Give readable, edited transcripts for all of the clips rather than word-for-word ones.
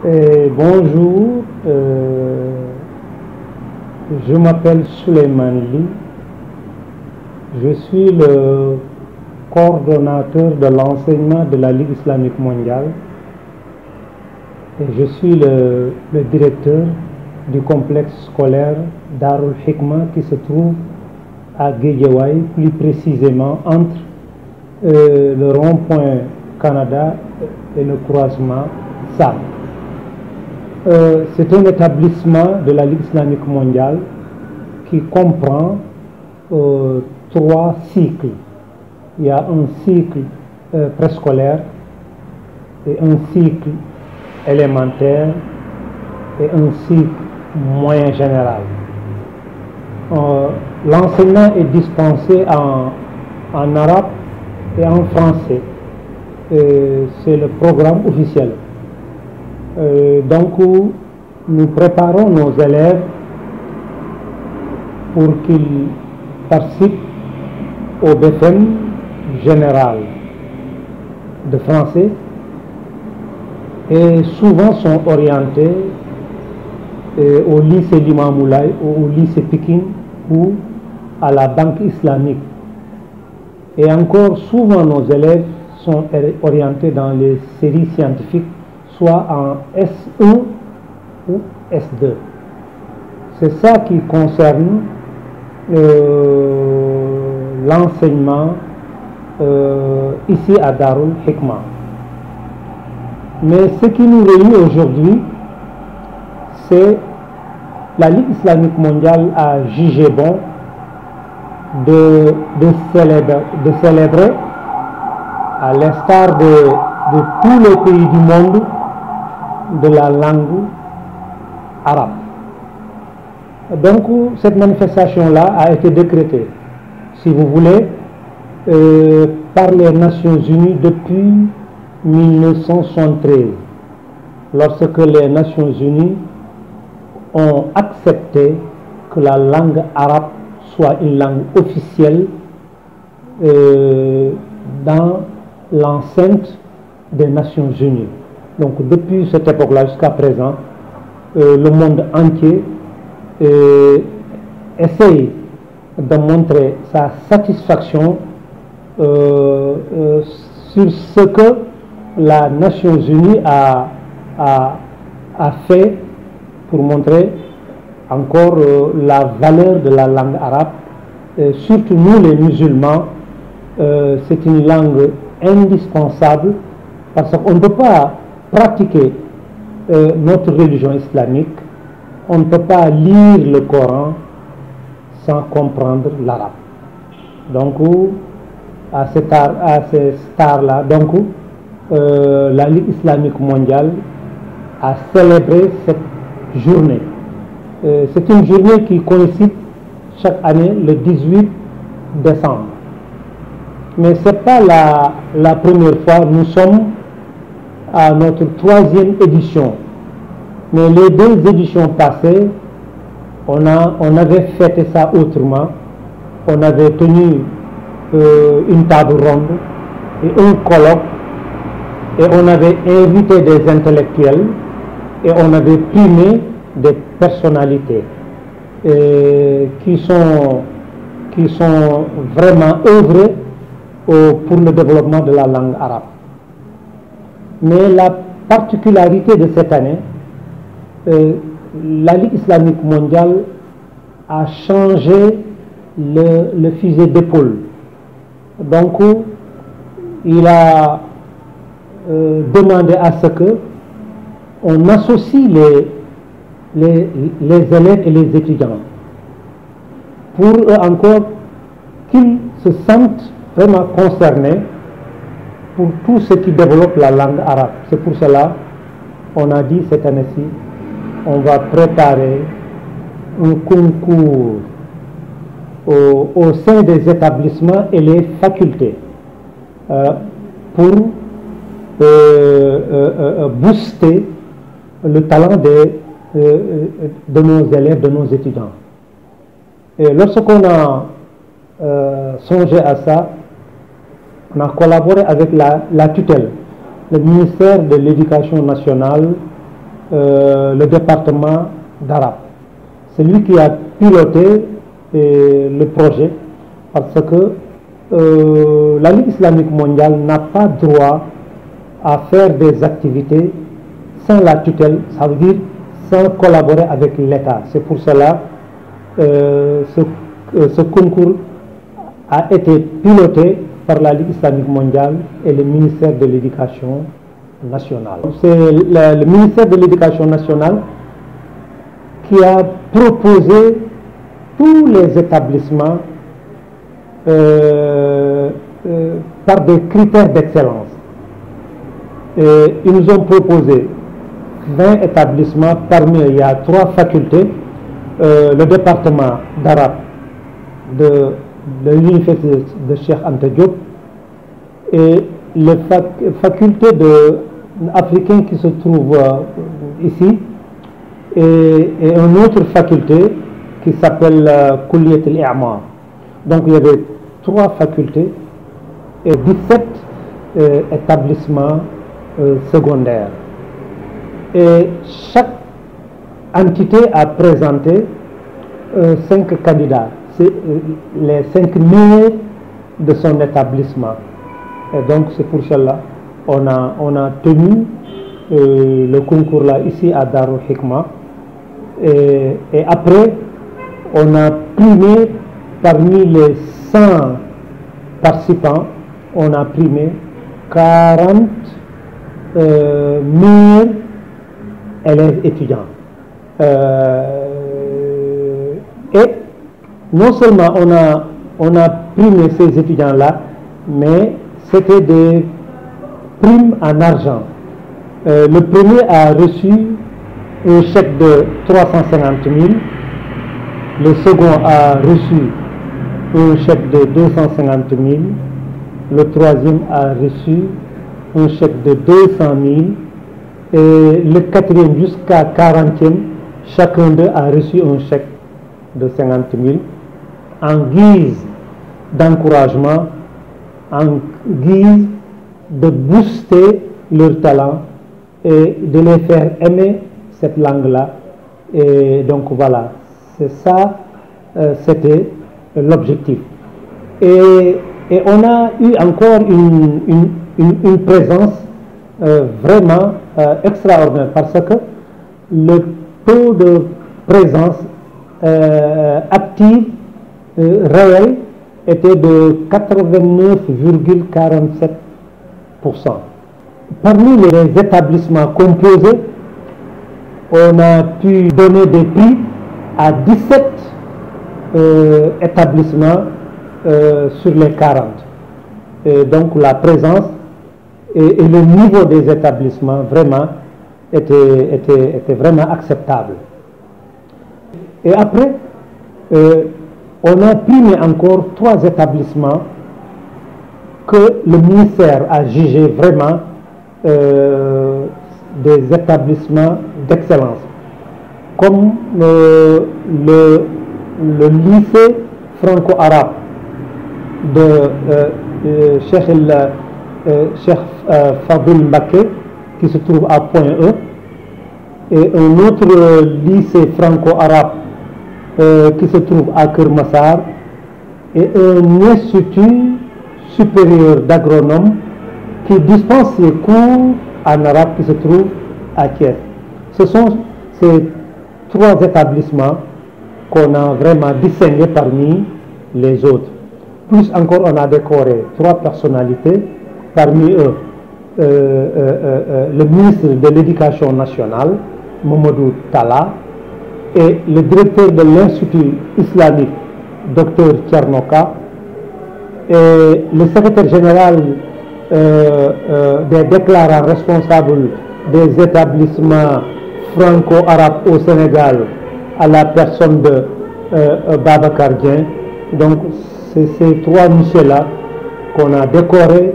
Bonjour, je m'appelle Souleymane Ly, je suis le coordonnateur de l'enseignement de la Ligue islamique mondiale et je suis le directeur du complexe scolaire Darul Hikma qui se trouve à Guédiawaye, plus précisément entre le rond-point Canada et le croisement Sam. C'est un établissement de la Ligue islamique mondiale qui comprend 3 cycles. Il y a un cycle préscolaire et un cycle élémentaire et un cycle moyen général. L'enseignement est dispensé en arabe et en français. C'est le programme officiel. Donc, nous préparons nos élèves pour qu'ils participent au BFM général de français et souvent sont orientés au lycée Limamoulaye, au lycée Pékin ou à la Banque islamique. Et encore souvent nos élèves sont orientés dans les séries scientifiques, soit en S1 ou S2. C'est ça qui concerne l'enseignement ici à Darul Hikma. Mais ce qui nous réunit aujourd'hui, c'est la Ligue islamique mondiale a jugé bon de célébrer, à l'instar de tous les pays du monde, de la langue arabe. Donc cette manifestation-là a été décrétée, si vous voulez, par les Nations Unies depuis 1973, lorsque les Nations Unies ont accepté que la langue arabe soit une langue officielle dans l'enceinte des Nations Unies. Donc depuis cette époque-là jusqu'à présent, le monde entier essaye de montrer sa satisfaction sur ce que la Nations Unies a fait pour montrer encore la valeur de la langue arabe. Surtout nous les musulmans, c'est une langue indispensable parce qu'on ne peut pas pratiquer notre religion islamique, on ne peut pas lire le Coran sans comprendre l'arabe. Donc à ce stade-là, donc la Ligue islamique mondiale a célébré cette journée. C'est une journée qui coïncide chaque année le 18 décembre. Mais ce n'est pas la première fois, nous sommes à notre 3e édition. Mais les 2 éditions passées, on avait fêté ça autrement. On avait tenu une table ronde et un colloque, et on avait invité des intellectuels et on avait primé des personnalités qui sont vraiment œuvrées pour le développement de la langue arabe. Mais la particularité de cette année, la Ligue islamique mondiale a changé le fusil d'épaule. Donc, il a demandé à ce que on associe les élèves et les étudiants pour encore qu'ils se sentent vraiment concernés pour tout ce qui développe la langue arabe. C'est pour cela qu'on a dit cette année-ci, on va préparer un concours au sein des établissements et les facultés pour booster le talent de nos élèves, de nos étudiants. Et lorsqu'on a songé à ça, on a collaboré avec la tutelle, le ministère de l'Éducation nationale le département d'arabe. C'est lui qui a piloté le projet parce que la Ligue islamique mondiale n'a pas droit à faire des activités sans la tutelle, ça veut dire sans collaborer avec l'État. C'est pour cela ce concours a été piloté par la Ligue islamique mondiale et le ministère de l'Éducation nationale. C'est le ministère de l'Éducation nationale qui a proposé tous les établissements par des critères d'excellence. Ils nous ont proposé 20 établissements, parmi eux il y a 3 facultés, le département d'arabe de l'université de Cheikh Anta Diop et les facultés africaines qui se trouvent ici et une autre faculté qui s'appelle Kulliyat al-I'mar. Donc il y avait 3 facultés et 17 établissements secondaires. Et chaque entité a présenté 5 candidats. C'est les 5 meilleurs de son établissement. Et donc c'est pour cela on a tenu le concours là ici à Darul Hikma. Et après on a primé parmi les 100 participants, on a primé 40 meilleurs élèves étudiants. Et non seulement on a primé ces étudiants-là, mais c'était des primes en argent. Le premier a reçu un chèque de 350 000, le second a reçu un chèque de 250 000, le troisième a reçu un chèque de 200 000, et le quatrième jusqu'à 40e, chacun d'eux a reçu un chèque de 50 000 en guise d'encouragement, en guise de booster leur talent et de les faire aimer cette langue-là. Et donc voilà, c'est ça, c'était l'objectif. Et on a eu encore une présence vraiment extraordinaire parce que le taux de présence active réel était de 89,47%. Parmi les établissements composés, on a pu donner des prix à 17 établissements sur les 40. Et donc la présence et le niveau des établissements vraiment était vraiment acceptable. Et après, on a primé encore 3 établissements que le ministère a jugé vraiment des établissements d'excellence, comme le lycée franco-arabe de Cheikh Fadil Mbacké qui se trouve à Point E, et un autre lycée franco-arabe qui se trouve à Keur Massar, et un institut supérieur d'agronomes qui dispense ses cours en arabe qui se trouve à Thiès. Ce sont ces 3 établissements qu'on a vraiment distingués parmi les autres. Plus encore, on a décoré 3 personnalités, parmi eux le ministre de l'Éducation nationale, Mamadou Talla, et le directeur de l'Institut islamique, Dr Tchernoka, et le secrétaire général des déclarants responsables des établissements franco-arabes au Sénégal, à la personne de Babacar Dieng. Donc c'est ces 3 messieurs-là qu'on a décorés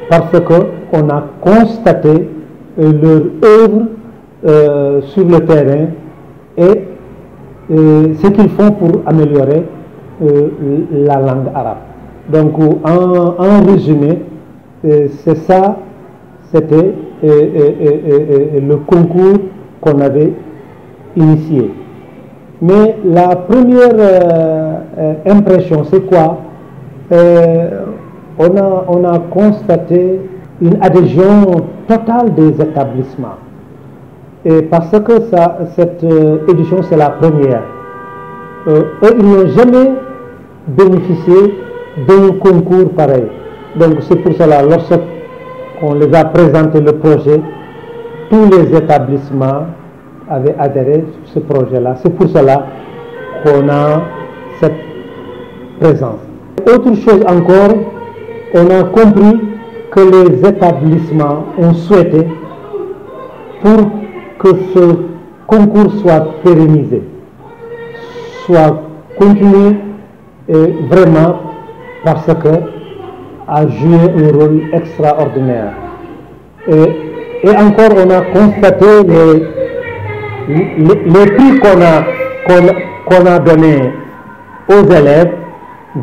parce qu'on a constaté leur œuvre sur le terrain et ce qu'ils font pour améliorer la langue arabe. Donc en résumé, c'est ça, c'était le concours qu'on avait initié. Mais la première impression, c'est quoi? On a constaté une adhésion totale des établissements. Et parce que cette édition, c'est la première. Eux, ils n'ont jamais bénéficié d'un concours pareil. Donc c'est pour cela, lorsqu'on les a présenté le projet, tous les établissements avaient adhéré sur ce projet-là. C'est pour cela qu'on a cette présence. Autre chose encore, on a compris que les établissements ont souhaité, pour que ce concours soit pérennisé, soit continué, vraiment parce que a joué un rôle extraordinaire. Et encore, on a constaté les prix qu'on a donnés aux élèves.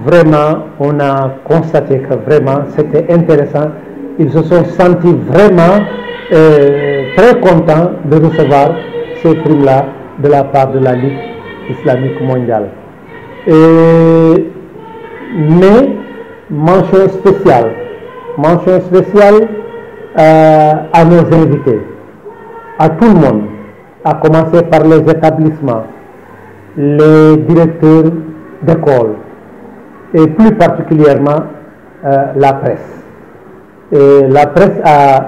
Vraiment, on a constaté que vraiment c'était intéressant. Ils se sont sentis vraiment très contents de recevoir ces prix-là de la part de la Ligue islamique mondiale. Mais mention spéciale à nos invités, à tout le monde, à commencer par les établissements, les directeurs d'école et plus particulièrement la presse. Et la presse a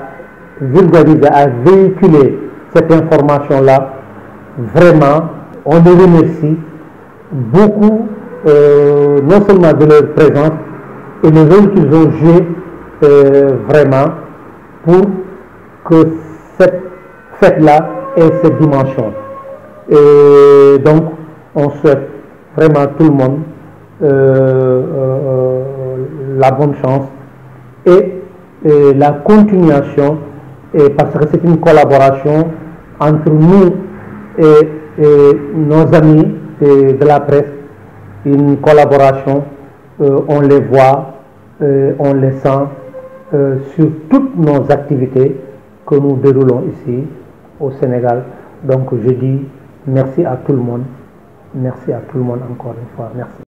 vulgarisé, a véhiculé cette information-là. Vraiment, on les remercie beaucoup, non seulement de leur présence et le rôle qu'ils ont joué vraiment pour que cette fête-là ait cette dimension. Et donc, on souhaite vraiment à tout le monde la bonne chance et la continuation, parce que c'est une collaboration entre nous et nos amis de la presse, une collaboration, on les voit, on les sent sur toutes nos activités que nous déroulons ici au Sénégal. Donc je dis merci à tout le monde, merci à tout le monde encore une fois, merci.